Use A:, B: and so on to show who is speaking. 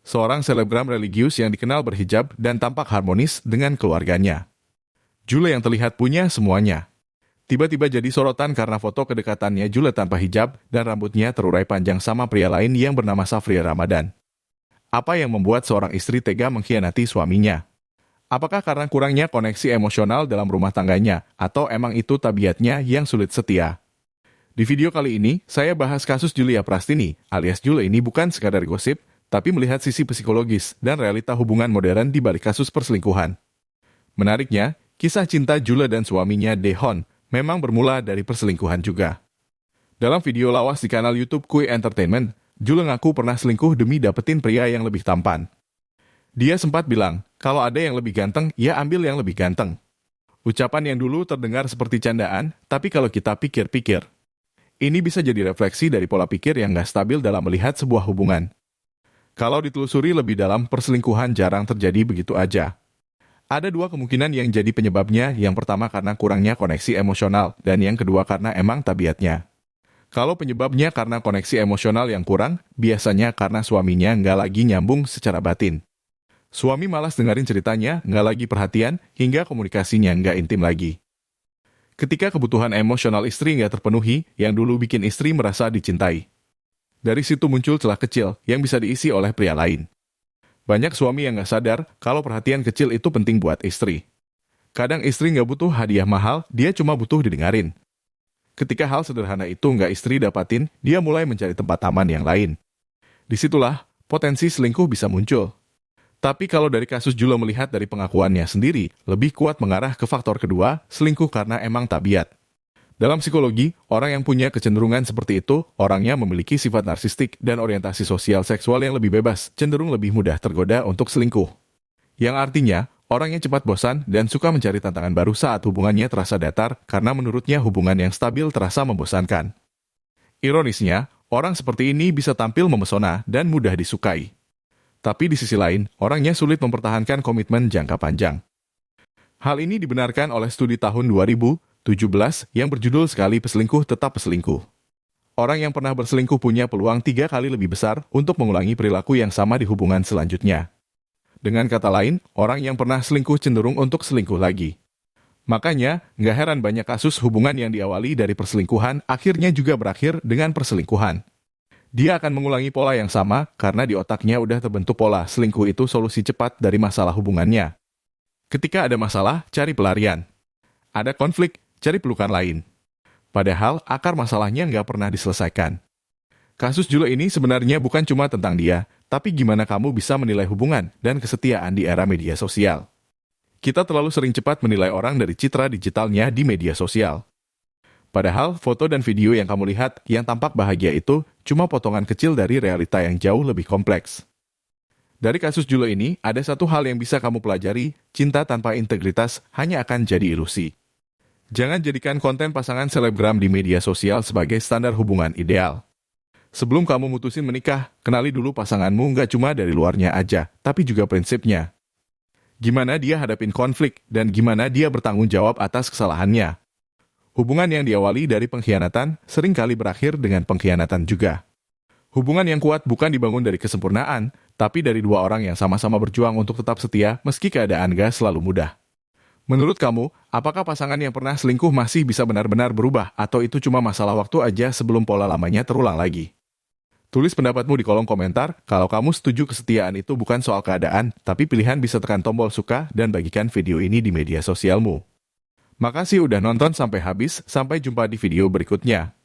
A: seorang selebgram religius yang dikenal berhijab dan tampak harmonis dengan keluarganya. Jule yang terlihat punya semuanya. Tiba-tiba jadi sorotan karena foto kedekatannya Jule tanpa hijab dan rambutnya terurai panjang sama pria lain yang bernama Safria Ramadan. Apa yang membuat seorang istri tega mengkhianati suaminya? Apakah karena kurangnya koneksi emosional dalam rumah tangganya, atau emang itu tabiatnya yang sulit setia? Di video kali ini, saya bahas kasus Julia Prastini, alias Jule ini bukan sekadar gosip, tapi melihat sisi psikologis dan realita hubungan modern di balik kasus perselingkuhan. Menariknya, kisah cinta Jule dan suaminya Daehon memang bermula dari perselingkuhan juga. Dalam video lawas di kanal YouTube Kui Entertainment, Jule ngaku pernah selingkuh demi dapetin pria yang lebih tampan. Dia sempat bilang, kalau ada yang lebih ganteng, ya ambil yang lebih ganteng. Ucapan yang dulu terdengar seperti candaan, tapi kalau kita pikir-pikir, ini bisa jadi refleksi dari pola pikir yang nggak stabil dalam melihat sebuah hubungan. Kalau ditelusuri lebih dalam, perselingkuhan jarang terjadi begitu aja. Ada dua kemungkinan yang jadi penyebabnya, yang pertama karena kurangnya koneksi emosional, dan yang kedua karena emang tabiatnya. Kalau penyebabnya karena koneksi emosional yang kurang, biasanya karena suaminya nggak lagi nyambung secara batin. Suami malas dengerin ceritanya, nggak lagi perhatian, hingga komunikasinya nggak intim lagi. Ketika kebutuhan emosional istri nggak terpenuhi, yang dulu bikin istri merasa dicintai. Dari situ muncul celah kecil yang bisa diisi oleh pria lain. Banyak suami yang nggak sadar kalau perhatian kecil itu penting buat istri. Kadang istri nggak butuh hadiah mahal, dia cuma butuh didengarin. Ketika hal sederhana itu nggak istri dapatin, dia mulai mencari tempat aman yang lain. Disitulah potensi selingkuh bisa muncul. Tapi kalau dari kasus Jule melihat dari pengakuannya sendiri, lebih kuat mengarah ke faktor kedua, selingkuh karena emang tabiat. Dalam psikologi, orang yang punya kecenderungan seperti itu, orangnya memiliki sifat narsistik dan orientasi sosial seksual yang lebih bebas, cenderung lebih mudah tergoda untuk selingkuh. Yang artinya, orang yang cepat bosan dan suka mencari tantangan baru saat hubungannya terasa datar, karena menurutnya hubungan yang stabil terasa membosankan. Ironisnya, orang seperti ini bisa tampil memesona dan mudah disukai. Tapi di sisi lain, orangnya sulit mempertahankan komitmen jangka panjang. Hal ini dibenarkan oleh studi tahun 2017 yang berjudul Sekali Peselingkuh Tetap Peselingkuh. Orang yang pernah berselingkuh punya peluang 3 kali lebih besar untuk mengulangi perilaku yang sama di hubungan selanjutnya. Dengan kata lain, orang yang pernah selingkuh cenderung untuk selingkuh lagi. Makanya, nggak heran banyak kasus hubungan yang diawali dari perselingkuhan akhirnya juga berakhir dengan perselingkuhan. Dia akan mengulangi pola yang sama karena di otaknya udah terbentuk pola selingkuh itu solusi cepat dari masalah hubungannya. Ketika ada masalah, cari pelarian. Ada konflik, cari pelukan lain. Padahal akar masalahnya nggak pernah diselesaikan. Kasus Jule ini sebenarnya bukan cuma tentang dia, tapi gimana kamu bisa menilai hubungan dan kesetiaan di era media sosial. Kita terlalu sering cepat menilai orang dari citra digitalnya di media sosial. Padahal foto dan video yang kamu lihat yang tampak bahagia itu cuma potongan kecil dari realita yang jauh lebih kompleks. Dari kasus Jule ini, ada satu hal yang bisa kamu pelajari, cinta tanpa integritas hanya akan jadi ilusi. Jangan jadikan konten pasangan selebgram di media sosial sebagai standar hubungan ideal. Sebelum kamu mutusin menikah, kenali dulu pasanganmu nggak cuma dari luarnya aja, tapi juga prinsipnya. Gimana dia hadapin konflik, dan gimana dia bertanggung jawab atas kesalahannya. Hubungan yang diawali dari pengkhianatan seringkali berakhir dengan pengkhianatan juga. Hubungan yang kuat bukan dibangun dari kesempurnaan, tapi dari dua orang yang sama-sama berjuang untuk tetap setia meski keadaan gak selalu mudah. Menurut kamu, apakah pasangan yang pernah selingkuh masih bisa benar-benar berubah atau itu cuma masalah waktu aja sebelum pola lamanya terulang lagi? Tulis pendapatmu di kolom komentar. Kalau kamu setuju kesetiaan itu bukan soal keadaan, tapi pilihan bisa tekan tombol suka dan bagikan video ini di media sosialmu. Makasih udah nonton sampai habis, sampai jumpa di video berikutnya.